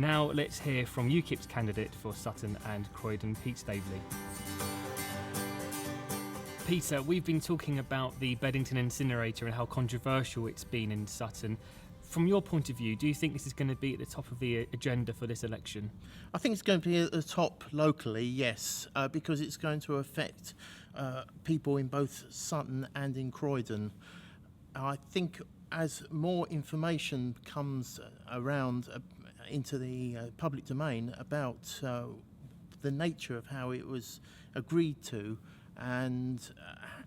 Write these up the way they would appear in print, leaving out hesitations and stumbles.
Now let's hear from UKIP's candidate for Sutton and Croydon, Peter Staveley. Peter, we've been talking about the Beddington Incinerator and how controversial it's been in Sutton. From your point of view, do you think this is going to be at the top of the agenda for this election? I think it's going to be at the top locally, yes, because it's going to affect people in both Sutton and in Croydon. I think as more information comes around into the public domain about the nature of how it was agreed to and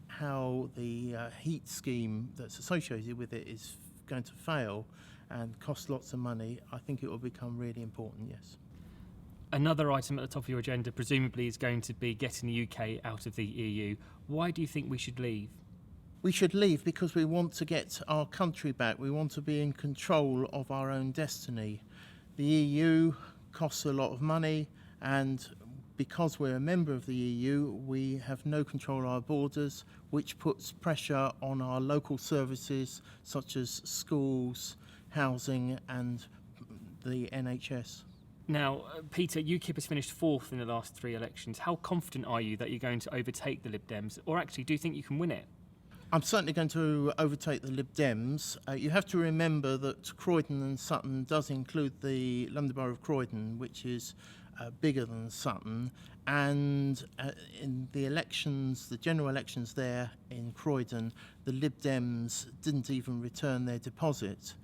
how the heat scheme that's associated with it is going to fail and cost lots of money, I think it will become really important, yes. Another item at the top of your agenda presumably is going to be getting the UK out of the EU. Why do you think we should leave? We should leave because we want to get our country back. We want to be in control of our own destiny. The EU costs a lot of money, and because we're a member of the EU, we have no control of our borders, which puts pressure on our local services such as schools, housing and the NHS. Now, Peter, UKIP has finished fourth in the last three elections. How confident are you that you're going to overtake the Lib Dems, or actually do you think you can win it? I'm certainly going to overtake the Lib Dems. You have to remember that Croydon and Sutton does include the London Borough of Croydon, which is bigger than Sutton, and in the elections, the general elections there in Croydon, the Lib Dems didn't even return their deposit.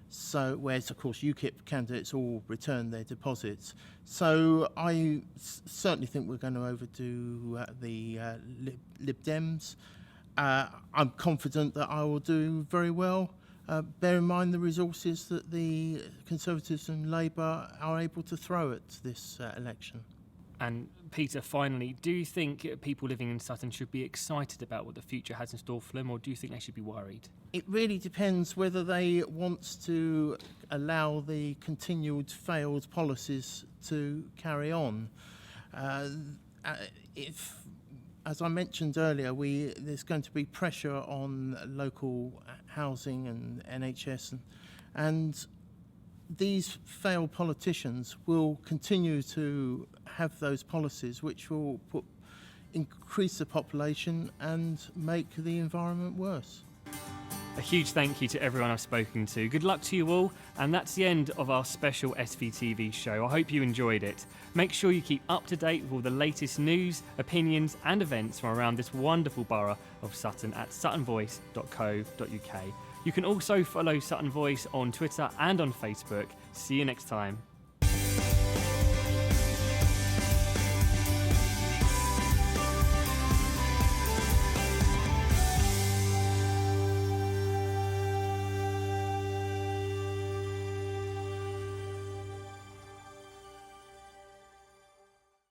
So, whereas of course UKIP candidates all return their deposits. So I certainly think we're going to overdo the Lib Dems. I'm confident that I will do very well. Bear in mind the resources that the Conservatives and Labour are able to throw at this election. And Peter, finally, do you think people living in Sutton should be excited about what the future has in store for them, or do you think they should be worried? It really depends whether they want to allow the continued failed policies to carry on. If, as I mentioned earlier, there's going to be pressure on local housing and NHS, and these failed politicians will continue to have those policies which will increase the population and make the environment worse. A huge thank you to everyone I've spoken to. Good luck to you all, and that's the end of our special SVTV show. I hope you enjoyed it. Make sure you keep up to date with all the latest news, opinions and events from around this wonderful borough of Sutton at suttonvoice.co.uk. You can also follow Sutton Voice on Twitter and on Facebook. See you next time.